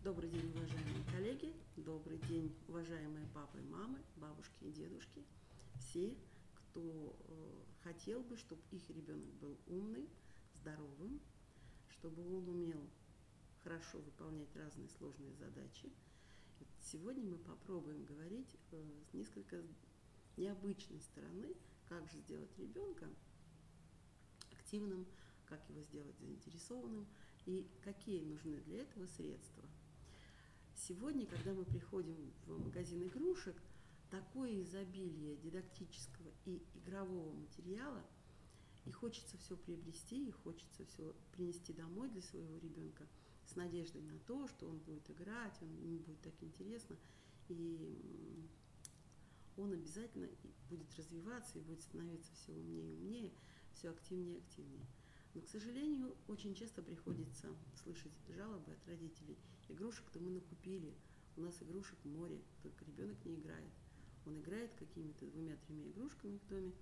Добрый день, уважаемые коллеги, добрый день, уважаемые папы и мамы, бабушки и дедушки, все, кто хотел бы, чтобы их ребенок был умным, здоровым, чтобы он умел хорошо выполнять разные сложные задачи. Сегодня мы попробуем говорить с несколько необычной стороны, как же сделать ребенка активным, как его сделать заинтересованным и какие нужны для этого средства. Сегодня, когда мы приходим в магазин игрушек, такое изобилие дидактического и игрового материала, и хочется все приобрести, и хочется все принести домой для своего ребенка с надеждой на то, что он будет играть, ему будет так интересно, и он обязательно будет развиваться и будет становиться все умнее и умнее, все активнее и активнее. Но, к сожалению, очень часто приходится слышать жалобы от родителей. Игрушек-то мы накупили, у нас игрушек море, только ребенок не играет. Он играет какими-то 2-3 игрушками в доме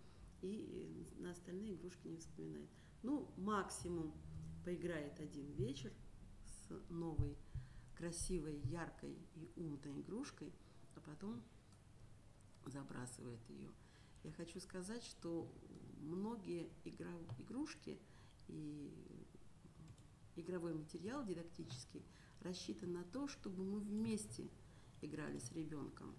и на остальные игрушки не вспоминает. Ну, максимум поиграет один вечер с новой, красивой, яркой и умной игрушкой, а потом забрасывает ее. Я хочу сказать, что многие игрушки и игровой материал дидактический рассчитан на то, чтобы мы вместе играли с ребенком.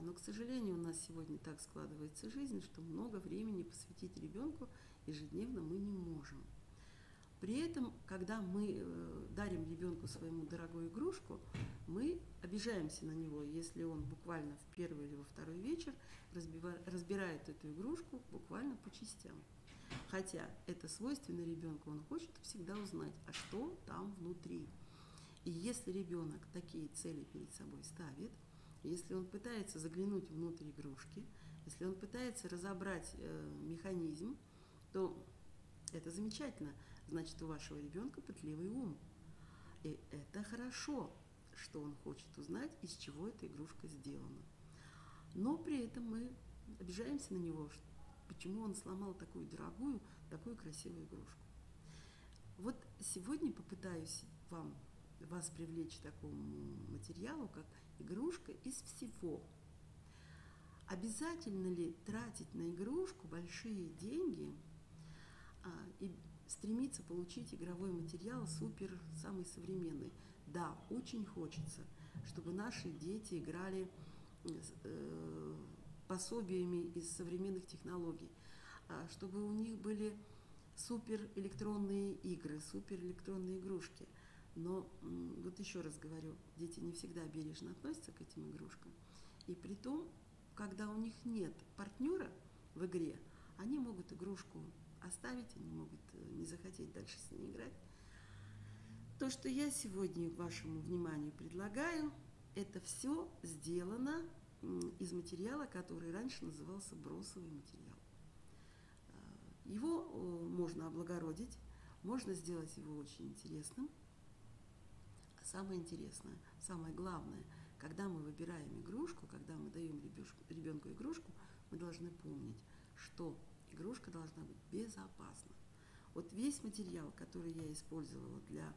Но, к сожалению, у нас сегодня так складывается жизнь, что много времени посвятить ребенку ежедневно мы не можем. При этом, когда мы дарим ребенку своему дорогую игрушку, мы обижаемся на него, если он буквально в первый или во второй вечер разбирает эту игрушку буквально по частям. Хотя это свойственно ребенку, он хочет всегда узнать, а что там внутри. И если ребенок такие цели перед собой ставит, если он пытается заглянуть внутрь игрушки, если он пытается разобрать механизм, то это замечательно. Значит, у вашего ребенка пытливый ум. И это хорошо, что он хочет узнать, из чего эта игрушка сделана. Но при этом мы обижаемся на него, почему он сломал такую дорогую, такую красивую игрушку. Вот сегодня попытаюсь вас привлечь к такому материалу, как игрушка из всего. Обязательно ли тратить на игрушку большие деньги и стремиться получить игровой материал супер, самый современный? Да, очень хочется, чтобы наши дети играли пособиями из современных технологий, чтобы у них были супер электронные игры, супер электронные игрушки. Но вот еще раз говорю, дети не всегда бережно относятся к этим игрушкам. И при том, когда у них нет партнера в игре, они могут игрушку оставить, они могут не захотеть дальше с ней играть. То, что я сегодня вашему вниманию предлагаю, это все сделано из материала, который раньше назывался бросовый материал. Его можно облагородить, можно сделать его очень интересным. А самое интересное, самое главное, когда мы выбираем игрушку, когда мы даем ребенку игрушку, мы должны помнить, что игрушка должна быть безопасна. Вот весь материал, который я использовала для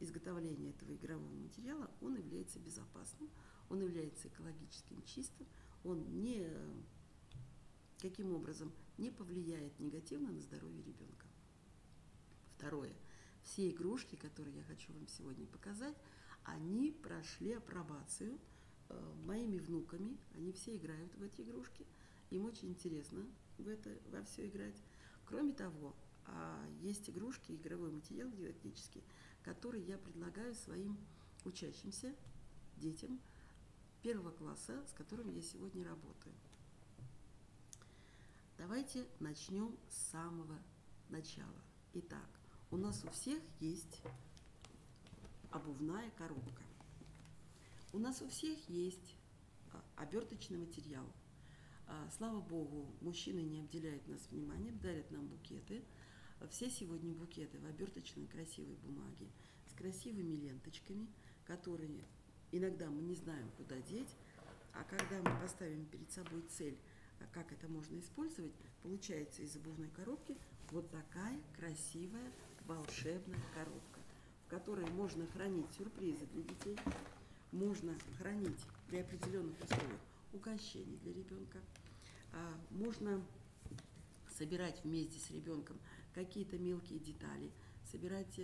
изготовления этого игрового материала, он является безопасным, он является экологически чистым, он каким образом не повлияет негативно на здоровье ребенка. Второе. Все игрушки, которые я хочу вам сегодня показать, они прошли апробацию моими внуками, они все играют в эти игрушки, им очень интересно во все играть. Кроме того, есть игрушки, игровой материал дидактический, который я предлагаю своим учащимся детям первого класса, с которым я сегодня работаю. Давайте начнем с самого начала. Итак, у нас у всех есть обувная коробка. У нас у всех есть оберточный материал. Слава Богу, мужчины не обделяют нас вниманием, дарят нам букеты. Все сегодня букеты в оберточной красивой бумаге с красивыми ленточками, которые иногда мы не знаем, куда деть, а когда мы поставим перед собой цель, как это можно использовать, получается из обувной коробки вот такая красивая волшебная коробка. в которой можно хранить сюрпризы для детей, можно хранить при определенных условиях угощения для ребенка, можно собирать вместе с ребенком какие-то мелкие детали, собирать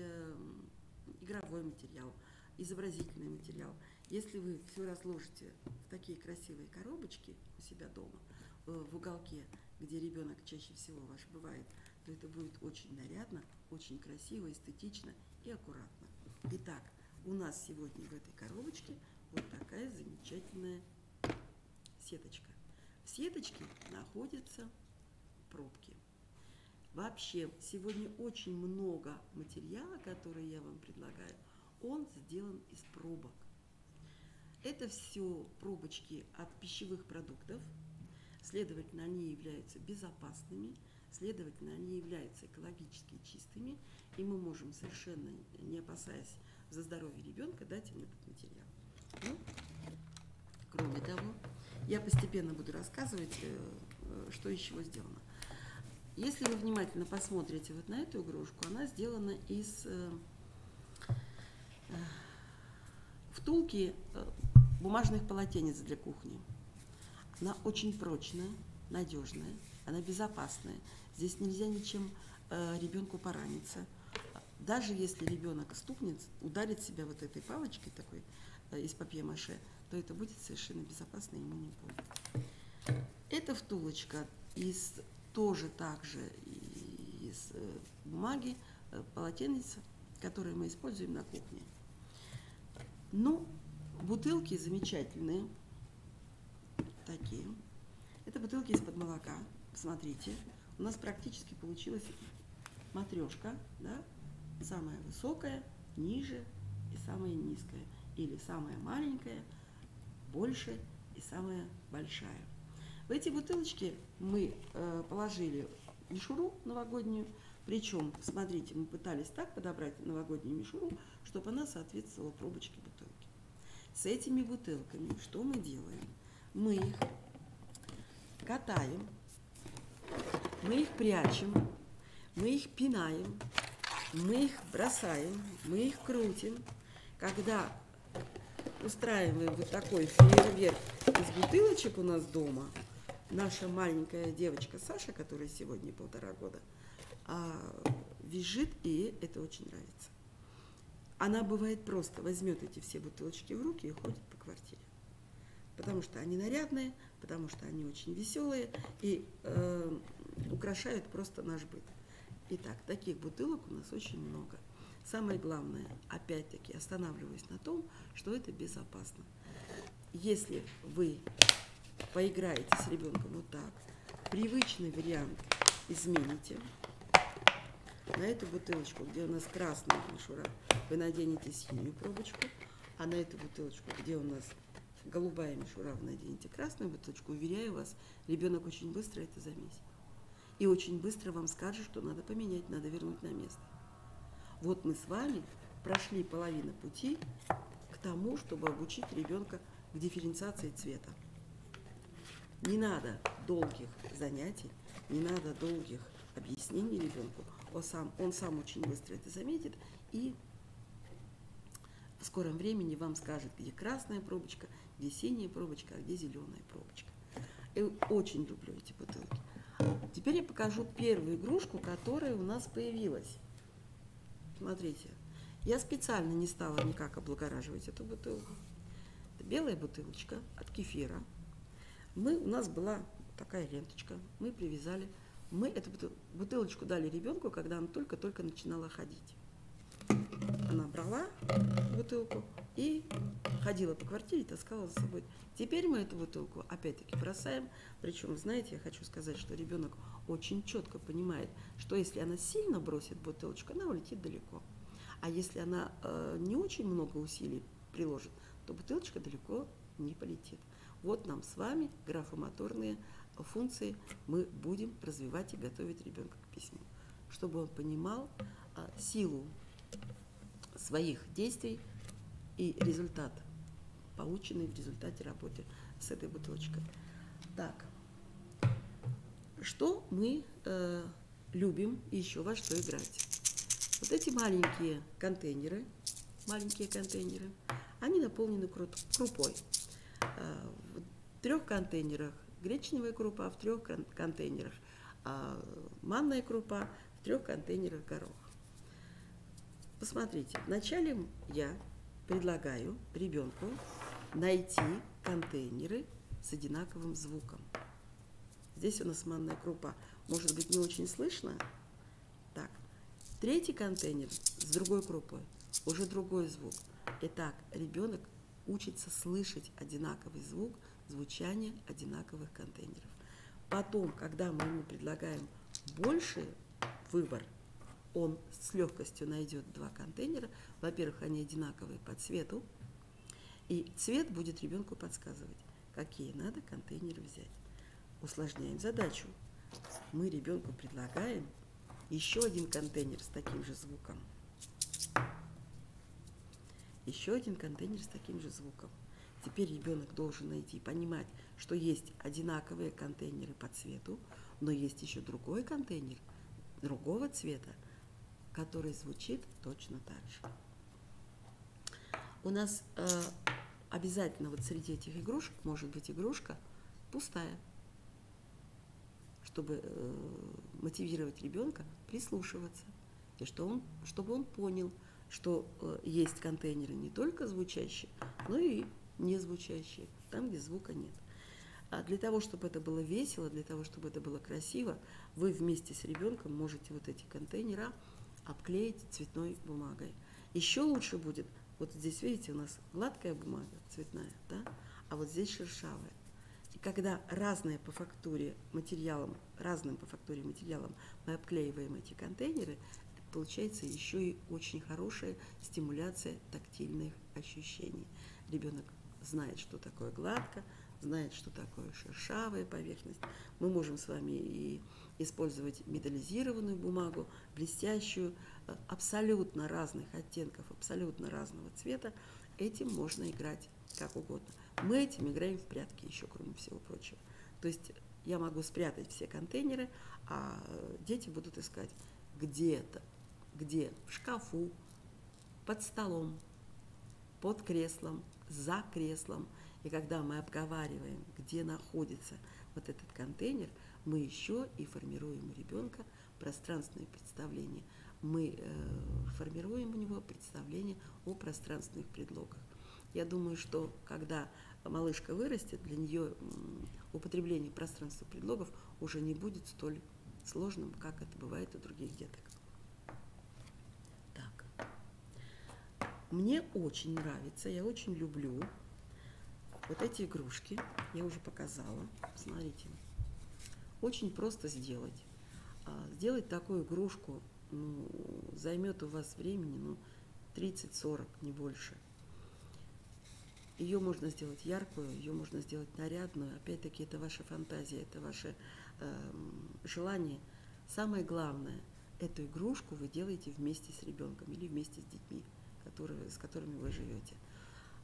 игровой материал, изобразительный материал. Если вы все разложите в такие красивые коробочки у себя дома, в уголке, где ребенок чаще всего ваш бывает, то это будет очень нарядно, очень красиво, эстетично и аккуратно. Итак, у нас сегодня в этой коробочке вот такая замечательная сеточка. В сеточке находятся пробки. Вообще, сегодня очень много материала, который я вам предлагаю, он сделан из пробок. Это все пробочки от пищевых продуктов, следовательно, они являются безопасными, следовательно, они являются экологически чистыми, и мы можем совершенно, не опасаясь за здоровье ребенка, дать им этот материал. Ну, кроме того, я постепенно буду рассказывать, что из чего сделано. Если вы внимательно посмотрите вот на эту игрушку, она сделана из втулки бумажных полотенец для кухни. Она очень прочная, надежная, она безопасная. Здесь нельзя ничем ребенку пораниться. Даже если ребенок стукнет, ударит себя вот этой палочкой такой из папье-маше, то это будет совершенно безопасно, ему не больно. Эта втулочка тоже также из бумаги, полотенец, которые мы используем на кухне. Ну, бутылки замечательные, такие. Это бутылки из-под молока. Посмотрите, у нас практически получилась матрешка, да? Самая высокая, ниже и самая низкая. Или самая маленькая, больше и самая большая. В эти бутылочки мы положили мишуру новогоднюю. Причем, смотрите, мы пытались так подобрать новогоднюю мишуру, чтобы она соответствовала пробочке бутылки. С этими бутылками что мы делаем? Мы их катаем, мы их прячем, мы их пинаем, мы их бросаем, мы их крутим. Когда устраиваем вот такой фейерверк из бутылочек у нас дома, наша маленькая девочка Саша, которой сегодня 1,5 года, визжит, и это очень нравится. Она бывает просто возьмет эти все бутылочки в руки и ходит по квартире. Потому что они нарядные, потому что они очень веселые и украшают просто наш быт. Итак, таких бутылок у нас очень много. Самое главное, опять-таки, останавливаюсь на том, что это безопасно. Если вы поиграете с ребенком вот так, привычный вариант измените. На эту бутылочку, где у нас красная мишура, вы наденете синюю пробочку, а на эту бутылочку, где у нас голубая мишура, вы наденете красную бутылочку. Уверяю вас, ребенок очень быстро это заметит. И очень быстро вам скажет, что надо поменять, надо вернуть на место. Вот мы с вами прошли половину пути к тому, чтобы обучить ребенка к дифференциации цвета. Не надо долгих занятий, не надо долгих объяснений ребенку. Он сам очень быстро это заметит и в скором времени вам скажет, где красная пробочка, где синяя пробочка, а где зеленая пробочка. Я очень люблю эти бутылки. Теперь я покажу первую игрушку, которая у нас появилась. Смотрите, я специально не стала никак облагораживать эту бутылку. Это белая бутылочка от кефира. У нас была такая ленточка, мы привязали. Мы эту бутылочку дали ребенку, когда она только-только начинала ходить. Она брала бутылку и ходила по квартире, таскала за собой. Теперь мы эту бутылку опять-таки бросаем. Причем, знаете, я хочу сказать, что ребенок очень четко понимает, что если она сильно бросит бутылочку, она улетит далеко. А если она не очень много усилий приложит, то бутылочка далеко не полетит. Вот нам с вами графомоторные функции мы будем развивать и готовить ребенка к письму, чтобы он понимал силу своих действий и результат, полученный в результате работы с этой бутылочкой. Так, что мы любим и еще во что играть? Вот эти маленькие контейнеры, они наполнены крупой. В 3 контейнерах гречневая крупа, в 3 контейнерах манная крупа, в 3 контейнерах горох. Посмотрите, вначале я предлагаю ребенку найти контейнеры с одинаковым звуком. Здесь у нас манная крупа, может быть, не очень слышно. Так, 3 контейнер с другой крупой, уже другой звук. Итак, ребенок учится слышать одинаковый звук, звучание одинаковых контейнеров. Потом, когда мы ему предлагаем больший выбор, он с легкостью найдет 2 контейнера. Во-первых, они одинаковые по цвету, и цвет будет ребенку подсказывать, какие надо контейнеры взять. Усложняем задачу. Мы ребенку предлагаем еще один контейнер с таким же звуком. Еще один контейнер с таким же звуком. Теперь ребенок должен найти, понимать, что есть одинаковые контейнеры по цвету, но есть еще другой контейнер другого цвета, который звучит точно так же. У нас обязательно вот среди этих игрушек может быть игрушка пустая, чтобы мотивировать ребенка прислушиваться, и чтобы он понял, что есть контейнеры не только звучащие, но и не звучащие, там, где звука нет. А для того, чтобы это было весело, для того, чтобы это было красиво, вы вместе с ребенком можете вот эти контейнера обклеить цветной бумагой. Еще лучше будет, вот здесь, видите, у нас гладкая бумага цветная, да? А вот здесь шершавая. И когда разным по фактуре материалам мы обклеиваем эти контейнеры, получается еще и очень хорошая стимуляция тактильных ощущений. Ребенок знает, что такое гладко, знает, что такое шершавая поверхность. Мы можем с вами и использовать металлизированную бумагу, блестящую, абсолютно разных оттенков, абсолютно разного цвета. Этим можно играть как угодно. Мы этим играем в прятки еще, кроме всего прочего. То есть я могу спрятать все контейнеры, а дети будут искать где-то, где в шкафу, под столом, под креслом, за креслом. И когда мы обговариваем, где находится вот этот контейнер, мы еще и формируем у ребенка пространственное представление. Мы формируем у него представление о пространственных предлогах. Я думаю, что когда малышка вырастет, для нее употребление пространственных предлогов уже не будет столь сложным, как это бывает у других деток. Так. Мне очень нравится, я очень люблю вот эти игрушки. Я уже показала. Смотрите. Очень просто сделать. Сделать такую игрушку займет у вас времени 30-40, не больше. Ее можно сделать яркую, ее можно сделать нарядную. Опять-таки, это ваша фантазия, это ваше желание. Самое главное, эту игрушку вы делаете вместе с ребенком или вместе с детьми, с которыми вы живете.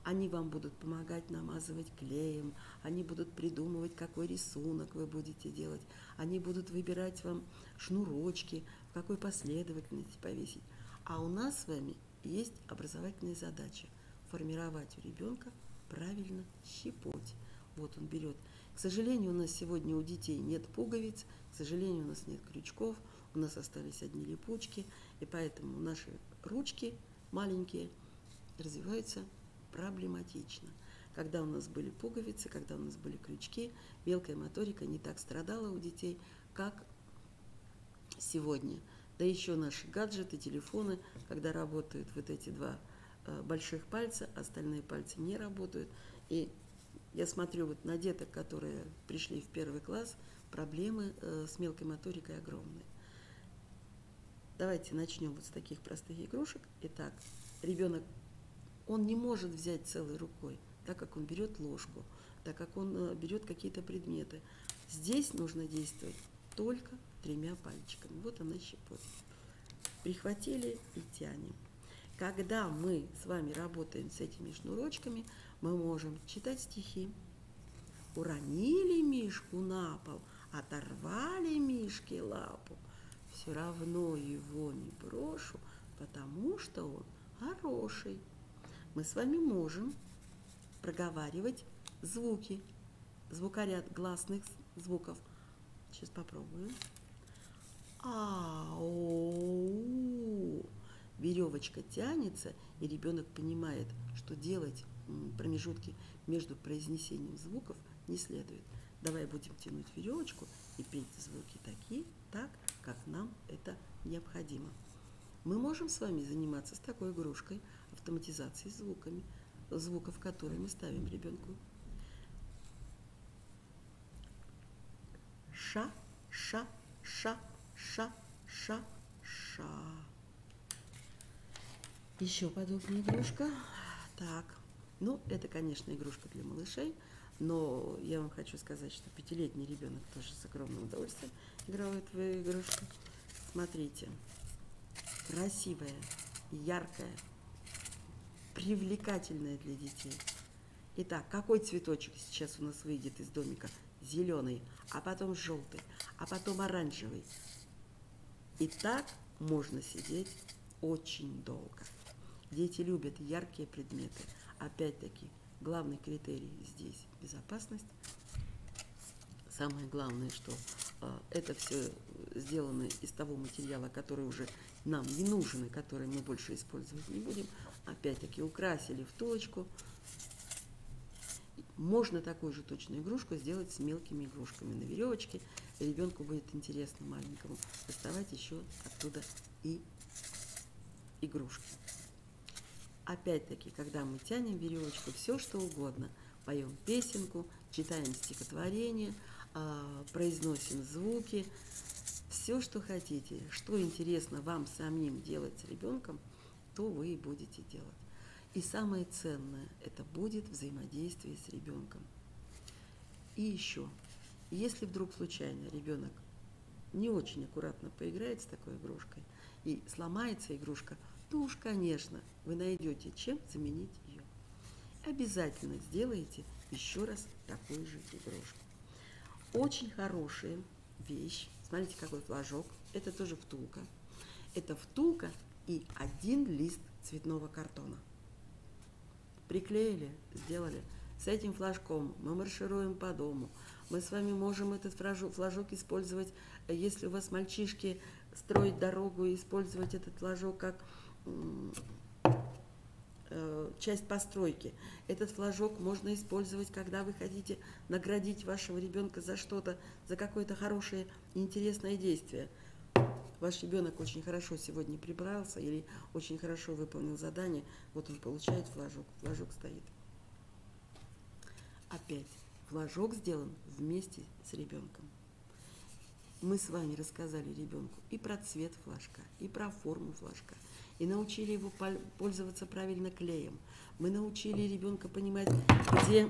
Они вам будут помогать намазывать клеем, они будут придумывать, какой рисунок вы будете делать, они будут выбирать вам шнурочки, в какой последовательности повесить. А у нас с вами есть образовательная задача – формировать у ребенка правильно щепоть. Вот он берет. К сожалению, у нас сегодня у детей нет пуговиц, к сожалению, у нас нет крючков, у нас остались одни липучки, и поэтому наши ручки маленькие развиваются проблематично. Когда у нас были пуговицы, когда у нас были крючки, мелкая моторика не так страдала у детей, как сегодня. Да еще наши гаджеты, телефоны, когда работают вот эти 2 больших пальца, остальные пальцы не работают. И я смотрю вот на деток, которые пришли в 1 класс, проблемы с мелкой моторикой огромные. Давайте начнем вот с таких простых игрушек. Итак, ребенок, он не может взять целой рукой, так как он берет ложку, так как он берет какие-то предметы. Здесь нужно действовать только 3 пальчиками. Вот она щепоть. Прихватили и тянем. Когда мы с вами работаем с этими шнурочками, мы можем читать стихи. Уронили мишку на пол, оторвали мишке лапу. Все равно его не брошу, Потому что он хороший. Мы с вами можем проговаривать звуки, звукоряд гласных звуков. Сейчас попробую. Ау. Веревочка тянется, и ребенок понимает, что делать промежутки между произнесением звуков не следует. Давай будем тянуть веревочку и петь звуки так, как нам это необходимо. Мы можем с вами заниматься с такой игрушкой автоматизацией звуков, которые мы ставим ребенку. Ша, ша, ша, ша, ша, ша. Еще подобная игрушка. Так, ну, это, конечно, игрушка для малышей, но я вам хочу сказать, что 5-летний ребенок тоже с огромным удовольствием играет в игрушку. Смотрите, красивая, яркая, привлекательная для детей. Итак, какой цветочек сейчас у нас выйдет из домика? Зеленый, а потом желтый, а потом оранжевый. И так можно сидеть очень долго. Дети любят яркие предметы. Опять-таки, главный критерий здесь – безопасность. Самое главное, что это все сделано из того материала, который уже нам не нужен и который мы больше использовать не будем. Опять-таки, украсили в точку. Можно такую же точную игрушку сделать с мелкими игрушками на веревочке. Ребенку будет интересно маленькому доставать еще оттуда и игрушки. Опять-таки, когда мы тянем веревочку, все что угодно, поем песенку, читаем стихотворение, произносим звуки, все, что хотите, что интересно вам самим делать с ребенком, то вы и будете делать. И самое ценное – это будет взаимодействие с ребенком. И еще, если вдруг случайно ребенок не очень аккуратно поиграет с такой игрушкой и сломается игрушка, то уж, конечно, вы найдете, чем заменить ее. Обязательно сделайте еще раз такую же игрушку. Очень хорошая вещь. Смотрите, какой флажок. Это тоже втулка. Это втулка и 1 лист цветного картона. Приклеили, сделали. С этим флажком мы маршируем по дому. Мы с вами можем этот флажок использовать, если у вас мальчишки строить дорогу, и использовать этот флажок как часть постройки. Этот флажок можно использовать, когда вы хотите наградить вашего ребенка за что-то, за какое-то хорошее и интересное действие. Ваш ребенок очень хорошо сегодня прибрался или очень хорошо выполнил задание, вот он получает флажок, флажок стоит. Опять, флажок сделан вместе с ребенком. Мы с вами рассказали ребенку и про цвет флажка, и про форму флажка, и научили его пользоваться правильно клеем. Мы научили ребенка понимать, где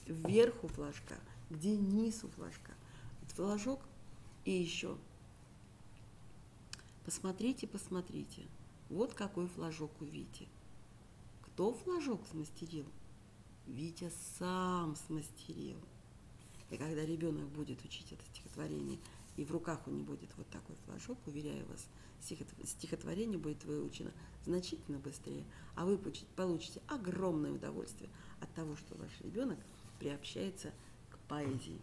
верх у флажка, где низ у флажка. Флажок и еще. Посмотрите, посмотрите, вот какой флажок у Вити. Кто флажок смастерил? Витя сам смастерил. И когда ребенок будет учить это стихотворение, и в руках у него будет вот такой флажок, уверяю вас, стихотворение будет выучено значительно быстрее, а вы получите огромное удовольствие от того, что ваш ребенок приобщается к поэзии.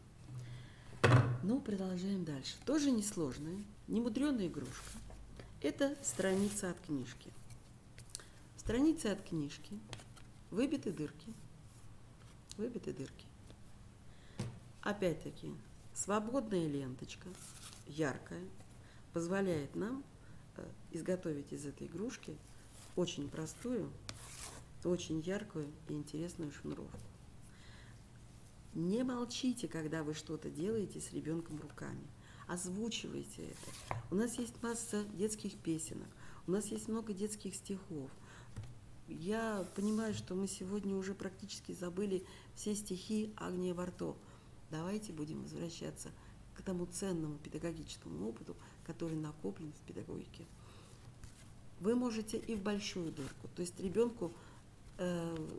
Ну, продолжаем дальше. Тоже несложная, немудреная игрушка. Это страница от книжки. В странице от книжки выбиты дырки. Выбиты дырки. Опять-таки, свободная ленточка, яркая, позволяет нам изготовить из этой игрушки очень простую, очень яркую и интересную шнуровку. Не молчите, когда вы что-то делаете с ребенком руками. Озвучивайте это. У нас есть масса детских песенок, у нас есть много детских стихов. Я понимаю, что мы сегодня уже практически забыли все стихи Агния Барто. Давайте будем возвращаться к тому ценному педагогическому опыту, который накоплен в педагогике. Вы можете и в большую дырку, то есть ребенку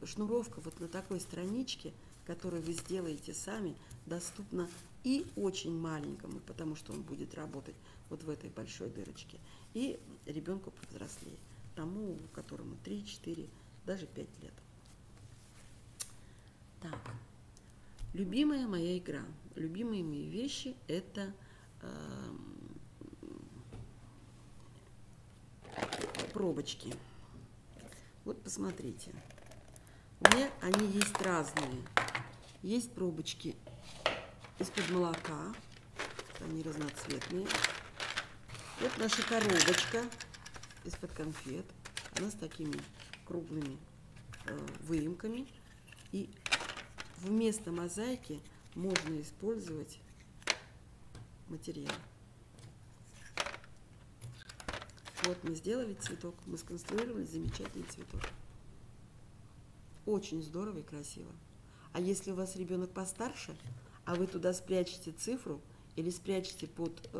шнуровка вот на такой страничке, которую вы сделаете сами, доступна и очень маленькому, потому что он будет работать вот в этой большой дырочке, и ребенку повзрослее. тому, которому 3, 4, даже 5 лет. Так, любимая моя игра, любимые мои вещи – это пробочки. Вот посмотрите, у меня они есть разные. Есть пробочки из-под молока, они разноцветные. Вот наша коробочка из-под конфет, она с такими круглыми выемками. И вместо мозаики можно использовать материал. Вот мы сделали цветок, мы сконструировали замечательный цветок. Очень здорово и красиво. А если у вас ребенок постарше, а вы туда спрячете цифру или спрячете под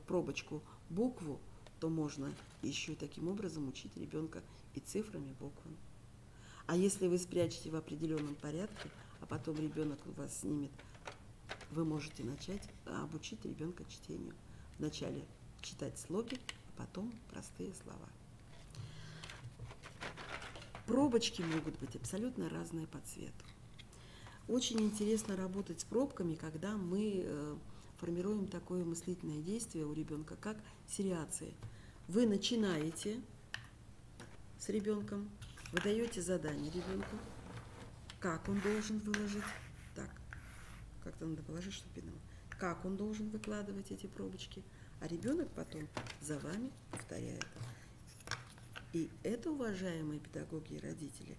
пробочку букву, то можно еще таким образом учить ребенка и цифрами, буквами. А если вы спрячете в определенном порядке, а потом ребенок у вас снимет, вы можете начать обучить ребенка чтению. Вначале читать слоги, а потом простые слова. Пробочки могут быть абсолютно разные по цвету. Очень интересно работать с пробками, когда мы формируем такое мыслительное действие у ребенка, как сериации. Вы начинаете с ребенком, вы даете задание ребенку, как он должен выложить, так, как-то надо положить, чтобы видно, как он должен выкладывать эти пробочки, а ребенок потом за вами повторяет. И это, уважаемые педагоги и родители,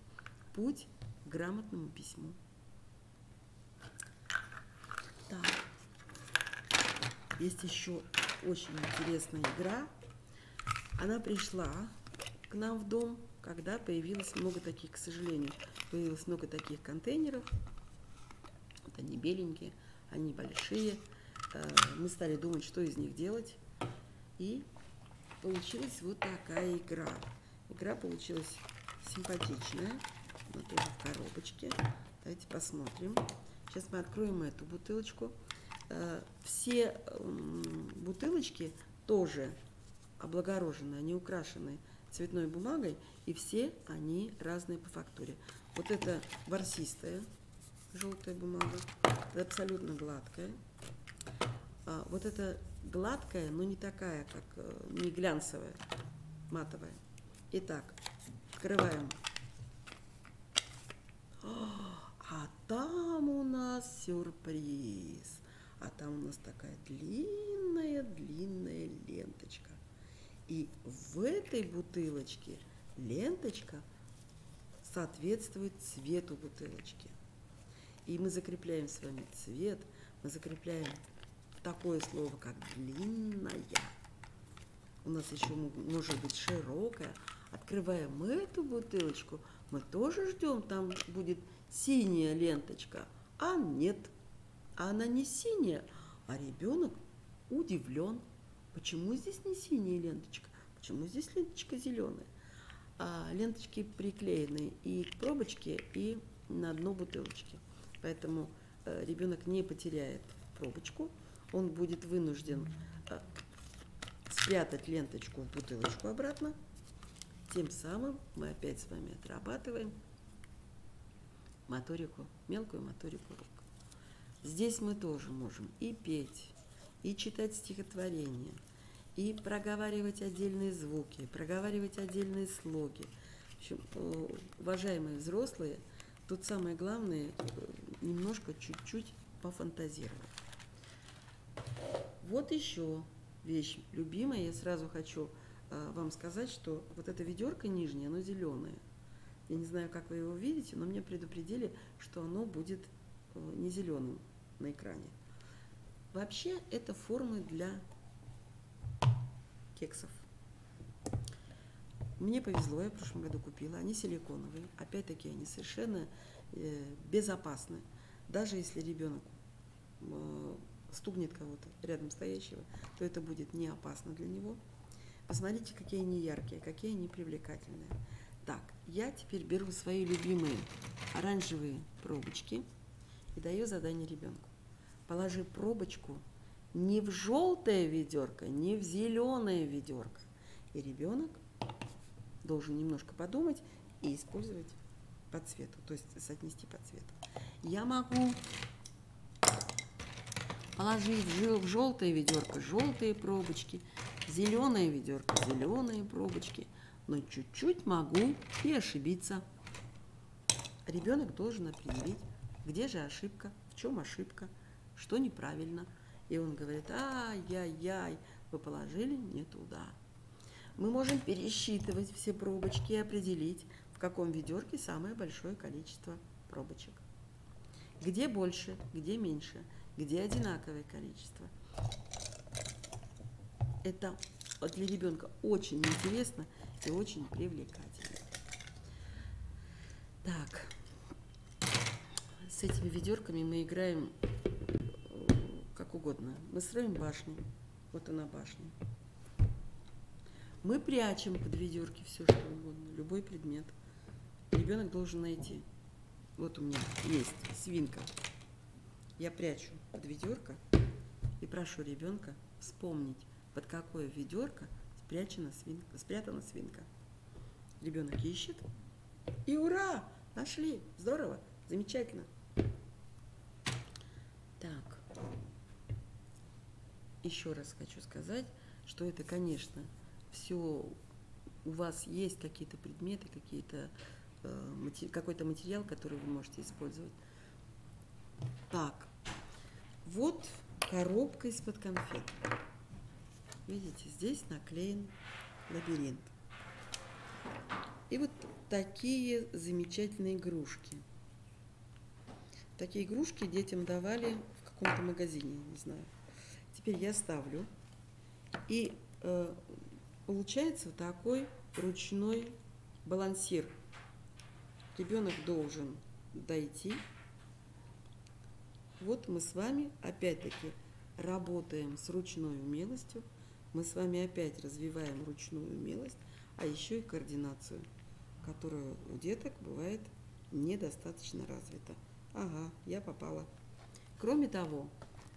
путь к грамотному письму. Так. Есть еще очень интересная игра. Она пришла к нам в дом, когда появилось много таких, к сожалению, появилось много таких контейнеров. Вот они беленькие, они большие. Мы стали думать, что из них делать. И получилась вот такая игра. Игра получилась симпатичная. Она тоже в коробочке. Давайте посмотрим. Сейчас мы откроем эту бутылочку. Все бутылочки тоже облагорожены, они украшены цветной бумагой, и все они разные по фактуре. Вот это ворсистая желтая бумага, это абсолютно гладкая. Вот это гладкая, но не такая, как не глянцевая, матовая. Итак, открываем. А там у нас сюрприз. А там у нас такая длинная-длинная ленточка. И в этой бутылочке ленточка соответствует цвету бутылочки. И мы закрепляем с вами цвет, мы закрепляем такое слово, как длинная. У нас еще может быть широкая. Открываем эту бутылочку, мы тоже ждем, там будет синяя ленточка. А нет, она не синяя, а ребенок удивлен. Почему здесь не синяя ленточка? Почему здесь ленточка зеленая? Ленточки приклеены и к пробочке, и на дно бутылочки. Поэтому ребенок не потеряет пробочку, он будет вынужден спрятать ленточку в бутылочку обратно. Тем самым мы опять с вами отрабатываем моторику, мелкую моторику рук. Здесь мы тоже можем и петь, и читать стихотворения, и проговаривать отдельные звуки, проговаривать отдельные слоги. В общем, уважаемые взрослые, тут самое главное немножко, чуть-чуть пофантазировать. Вот еще вещь любимая. Я сразу хочу вам сказать, что вот это ведерко нижнее, оно зеленое. Я не знаю, как вы его видите, но мне предупредили, что оно будет не зеленым на экране. Вообще, это формы для кексов. Мне повезло, я в прошлом году купила. Они силиконовые. Опять-таки, они совершенно безопасны. Даже если ребенок стукнет кого-то рядом стоящего, то это будет не опасно для него. Посмотрите, какие они яркие, какие они привлекательные. Так, я теперь беру свои любимые оранжевые пробочки и даю задание ребенку. Положи пробочку не в желтое ведерко, не в зеленое ведерко. И ребенок должен немножко подумать и использовать по цвету, то есть соотнести по цвету. Я могу положить в желтое ведерко желтые пробочки, в зеленое ведерко зеленые пробочки, но чуть-чуть могу и ошибиться. Ребенок должен определить, где же ошибка, в чем ошибка, что неправильно. И он говорит: ай-яй-яй, вы положили не туда. Мы можем пересчитывать все пробочки и определить, в каком ведерке самое большое количество пробочек. Где больше, где меньше, где одинаковое количество. Это для ребенка очень интересно и очень привлекательно. Так, с этими ведерками мы играем как угодно. Мы строим башню. Вот она башня. Мы прячем под ведерки все, что угодно, любой предмет. Ребенок должен найти. Вот у меня есть свинка. Я прячу под ведерко и прошу ребенка вспомнить, под какое ведерко спрятана свинка. Ребенок ищет. И ура! Нашли! Здорово! Замечательно! Так. Еще раз хочу сказать, что это, конечно, все у вас есть какие-то предметы, какой-то материал, который вы можете использовать. Так, вот коробка из-под конфет. Видите, здесь наклеен лабиринт. И вот такие замечательные игрушки. Такие игрушки детям давали в каком-то магазине, не знаю. Теперь я ставлю. И получается такой ручной балансир. Ребенок должен дойти. Вот мы с вами опять-таки работаем с ручной умелостью. Мы с вами опять развиваем ручную умелость, а еще и координацию, которая у деток бывает недостаточно развита. Ага, я попала. Кроме того,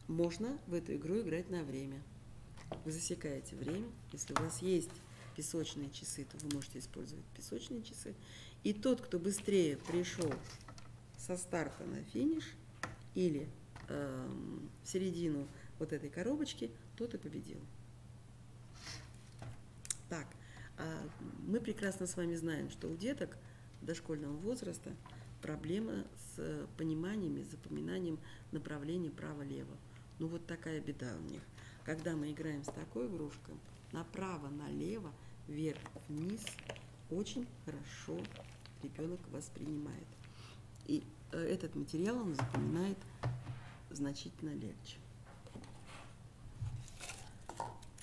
можно в эту игру играть на время. Вы засекаете время. Если у вас есть песочные часы, то вы можете использовать песочные часы. И тот, кто быстрее пришел со старта на финиш или в середину вот этой коробочки, тот и победил. Так, мы прекрасно с вами знаем, что у деток дошкольного возраста проблема с пониманием и запоминанием направления право-лево. Ну вот такая беда у них. Когда мы играем с такой игрушкой, направо-налево, вверх-вниз, очень хорошо ребенок воспринимает. И этот материал он запоминает значительно легче.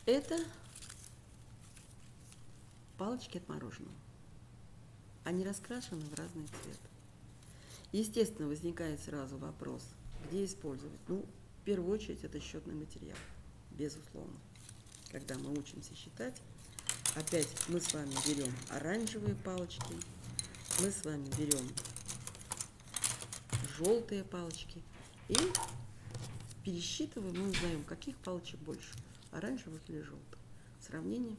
Это палочки от мороженого. Они раскрашены в разный цвет. Естественно, возникает сразу вопрос, где использовать. Ну, в первую очередь, это счетный материал, безусловно. Когда мы учимся считать, опять мы с вами берем оранжевые палочки, мы с вами берем желтые палочки и пересчитываем, мы узнаем, каких палочек больше, оранжевых или желтых. Сравнение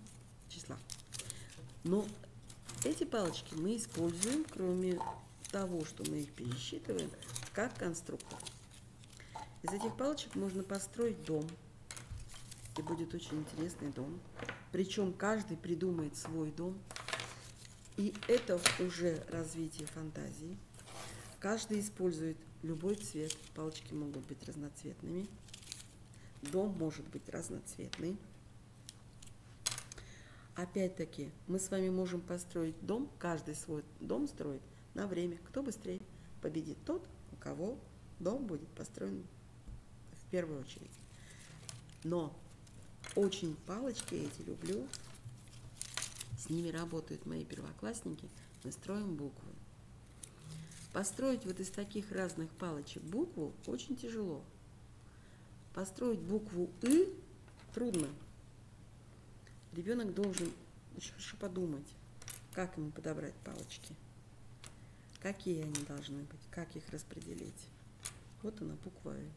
числа. Но эти палочки мы используем, кроме того, что мы их пересчитываем, как конструктор. Из этих палочек можно построить дом. И будет очень интересный дом. Причем каждый придумает свой дом. И это уже развитие фантазии. Каждый использует любой цвет. Палочки могут быть разноцветными. Дом может быть разноцветный. Опять-таки, мы с вами можем построить дом. Каждый свой дом строит на время. Кто быстрее победит, тот, у кого дом будет построен в первую очередь. Но очень палочки эти люблю. С ними работают мои первоклассники. Мы строим буквы. Построить вот из таких разных палочек букву очень тяжело. Построить букву «ы» трудно. Ребенок должен очень хорошо подумать, как ему подобрать палочки, какие они должны быть, как их распределить. Вот она, буква «ы».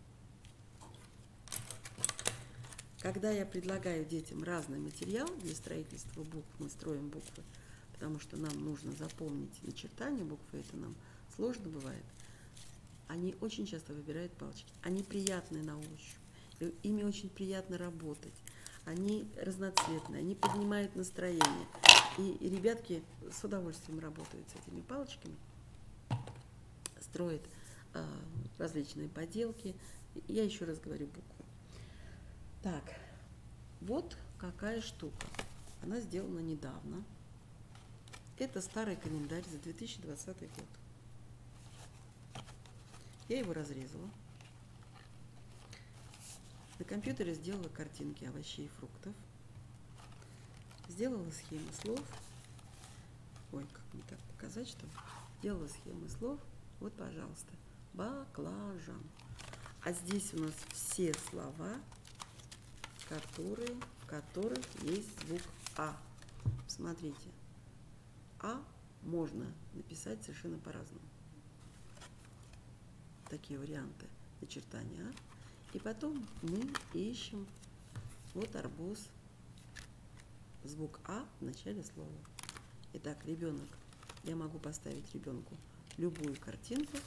Когда я предлагаю детям разный материал для строительства букв, мы строим буквы, потому что нам нужно запомнить начертание буквы, это нам сложно бывает, они очень часто выбирают палочки. Они приятные на ощупь, ими очень приятно работать. Они разноцветные, они поднимают настроение. И ребятки с удовольствием работают с этими палочками, строят различные поделки. Я еще раз говорю буквы. Так, вот какая штука. Она сделана недавно. Это старый календарь за 2020 год. Я его разрезала. На компьютере сделала картинки овощей и фруктов. Сделала схемы слов. Ой, как мне так показать, что сделала схемы слов. Вот, пожалуйста, баклажан. А здесь у нас все слова, в которых есть звук А. Смотрите, А можно написать совершенно по-разному. Такие варианты начертания А. И потом мы ищем вот арбуз, звук А в начале слова. Итак, ребенок, я могу поставить ребенку любую картинку.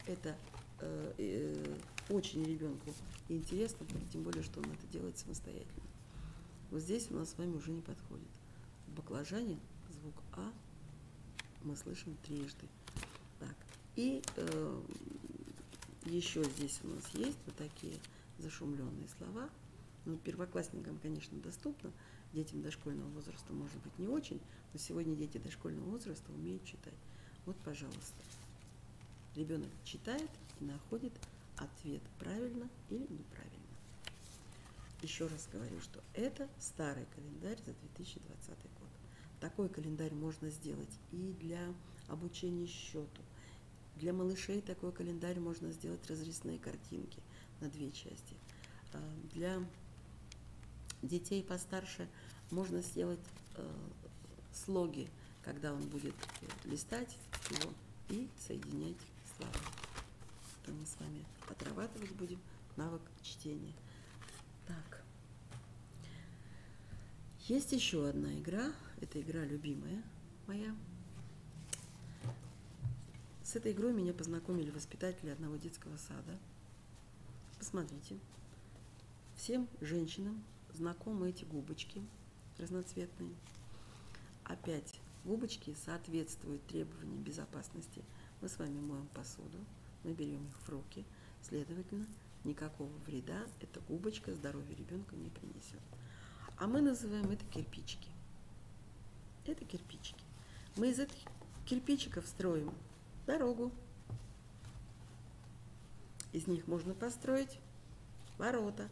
Это очень ребенку интересно, тем более, что он это делает самостоятельно. Вот здесь у нас с вами уже не подходит. В баклажане звук А мы слышим трижды. Так, и еще здесь у нас есть вот такие зашумленные слова. Ну, первоклассникам, конечно, доступно, детям дошкольного возраста, может быть, не очень, но сегодня дети дошкольного возраста умеют читать. Вот, пожалуйста, ребенок читает и находит ответ правильно или неправильно. Еще раз говорю, что это старый календарь за 2020 год. Такой календарь можно сделать и для обучения счету. Для малышей такой календарь можно сделать разрезные картинки на две части. Для детей постарше можно сделать слоги, когда он будет листать его и соединять слова. То мы с вами отрабатывать будем навык чтения. Так. Есть еще одна игра. Это игра любимая моя. С этой игрой меня познакомили воспитатели одного детского сада. Посмотрите. Всем женщинам знакомы эти губочки разноцветные. Опять губочки соответствуют требованиям безопасности. Мы с вами моем посуду, мы берем их в руки. Следовательно, никакого вреда эта губочка здоровью ребенка не принесет. А мы называем это кирпичики. Это кирпичики. Мы из этих кирпичиков строим дорогу. Из них можно построить ворота.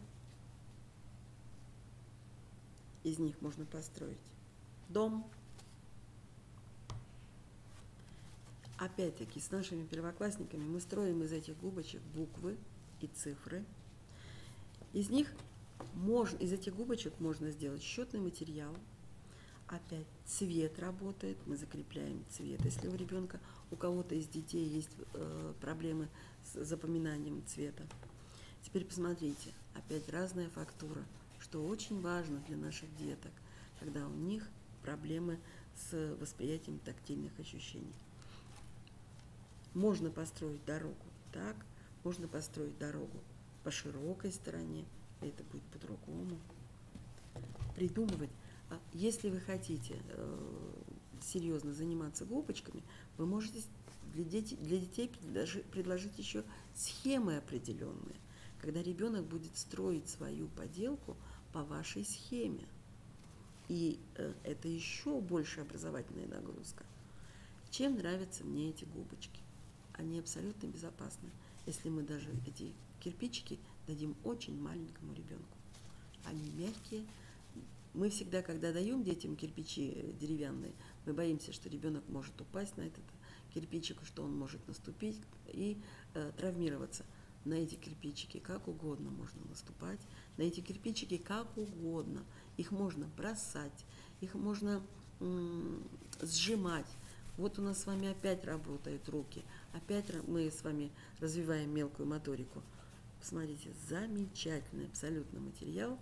Из них можно построить дом. Опять-таки, с нашими первоклассниками мы строим из этих губочек буквы и цифры. Из этих губочек можно сделать счетный материал. Опять цвет работает, мы закрепляем цвет. Если у ребенка, у кого-то из детей есть проблемы с запоминанием цвета. Теперь посмотрите, опять разная фактура, что очень важно для наших деток, когда у них проблемы с восприятием тактильных ощущений. Можно построить дорогу так, можно построить дорогу по широкой стороне, это будет по-другому. Придумывать. Если вы хотите серьезно заниматься губочками, вы можете для детей предложить еще схемы определенные, когда ребенок будет строить свою поделку по вашей схеме. И это еще больше образовательная нагрузка. Чем нравятся мне эти губочки? Они абсолютно безопасны, если мы даже эти кирпичики дадим очень маленькому ребенку. Они мягкие. Мы всегда, когда даем детям кирпичи деревянные, мы боимся, что ребенок может упасть на этот кирпичик, что он может наступить и травмироваться. На эти кирпичики как угодно можно наступать, на эти кирпичики как угодно. Их можно бросать, их можно сжимать. Вот у нас с вами опять работают руки, опять мы с вами развиваем мелкую моторику. Посмотрите, замечательный абсолютно материал,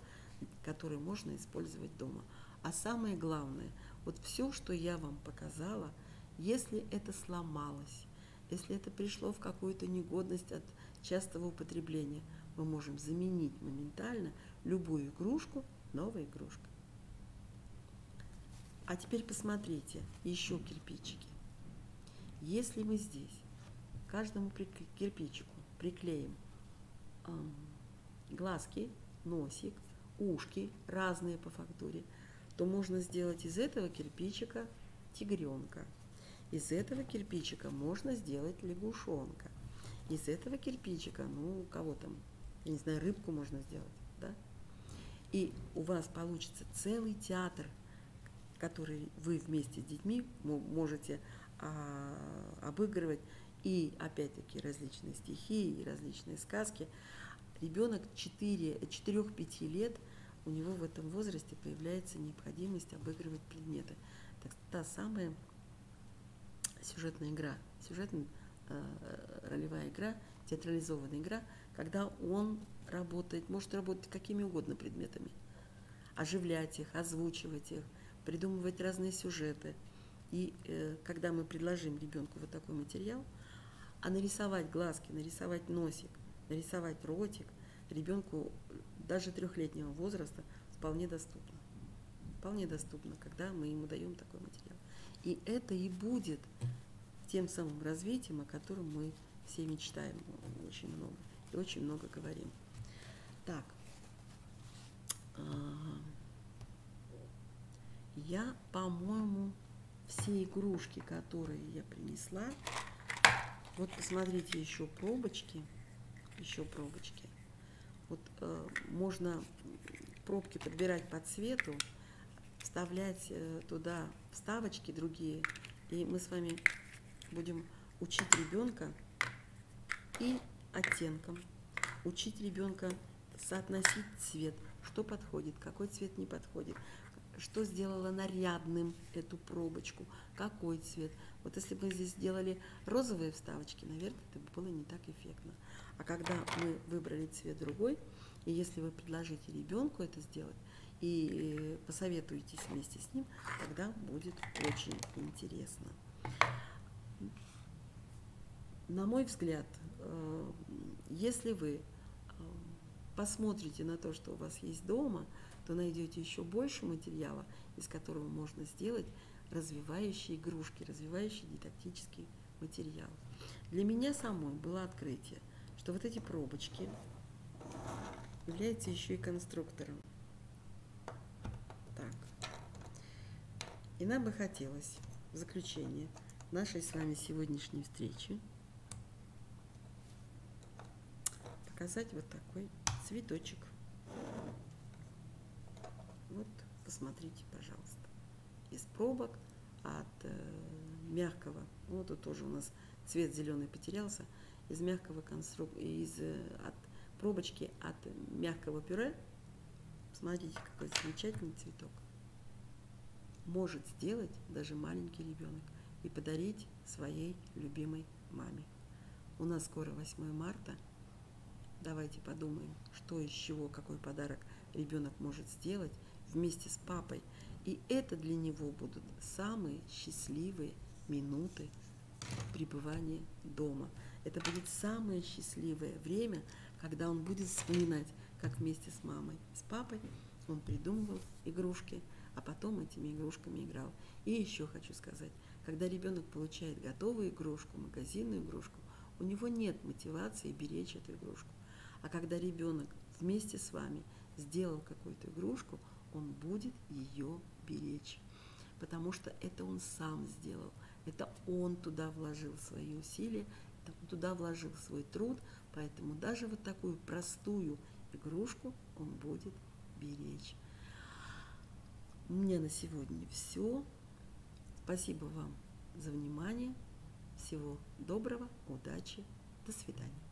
который можно использовать дома. А самое главное, Вот все, что я вам показала, если это сломалось, если это пришло в какую-то негодность от частого употребления, мы можем заменить моментально любую игрушку новой игрушкой. А теперь посмотрите, еще кирпичики. Если мы здесь каждому кирпичику приклеим глазки, носик, ушки разные по фактуре, то можно сделать из этого кирпичика тигренка. Из этого кирпичика можно сделать лягушонка. Из этого кирпичика, ну, у кого там, я не знаю, рыбку можно сделать, да? И у вас получится целый театр, который вы вместе с детьми можете обыгрывать, и опять-таки различные стихи, и различные сказки. Ребенок 4-5 лет, у него в этом возрасте появляется необходимость обыгрывать предметы. Так, та самая сюжетная игра, ролевая игра, театрализованная игра, когда он работает, может работать какими угодно предметами, оживлять их, озвучивать их, придумывать разные сюжеты. И когда мы предложим ребенку вот такой материал, а нарисовать глазки, нарисовать носик, нарисовать ротик ребенку даже 3-летнего возраста вполне доступно. Вполне доступно, когда мы ему даем такой материал. И это и будет тем самым развитием, о котором мы все мечтаем очень много и очень много говорим. Так, я, по-моему, все игрушки, которые я принесла, вот посмотрите, еще пробочки. Вот можно пробки подбирать по цвету, вставлять туда вставочки другие, и мы с вами будем учить ребенка и оттенкам, учить ребенка соотносить цвет, что подходит, какой цвет не подходит, что сделало нарядным эту пробочку, какой цвет. Вот если бы мы здесь сделали розовые вставочки, наверное, это было не так эффектно. А когда мы выбрали цвет другой, и если вы предложите ребенку это сделать и посоветуетесь вместе с ним, тогда будет очень интересно. На мой взгляд, если вы посмотрите на то, что у вас есть дома, то найдете еще больше материала, из которого можно сделать развивающие игрушки, развивающий дидактический материал. Для меня самой было открытие, что вот эти пробочки являются еще и конструктором. Так. И нам бы хотелось в заключение нашей с вами сегодняшней встречи показать вот такой цветочек. Вот, посмотрите, пожалуйста. Из пробок от мягкого, вот тут тоже у нас цвет зеленый потерялся, из мягкого от пробочки от мягкого пюре. Смотрите, какой замечательный цветок. Может сделать даже маленький ребенок и подарить своей любимой маме. У нас скоро 8 марта. Давайте подумаем, что из чего, какой подарок ребенок может сделать вместе с папой. И это для него будут самые счастливые минуты пребывания дома. Это будет самое счастливое время, когда он будет вспоминать, как вместе с мамой, с папой он придумывал игрушки, а потом этими игрушками играл. И еще хочу сказать, когда ребенок получает готовую игрушку, магазинную игрушку, у него нет мотивации беречь эту игрушку. А когда ребенок вместе с вами сделал какую-то игрушку, он будет ее беречь. Потому что это он сам сделал, это он туда вложил свои усилия, это он туда вложил свой труд, поэтому даже вот такую простую игрушку он будет беречь. У меня на сегодня все. Спасибо вам за внимание. Всего доброго, удачи, до свидания.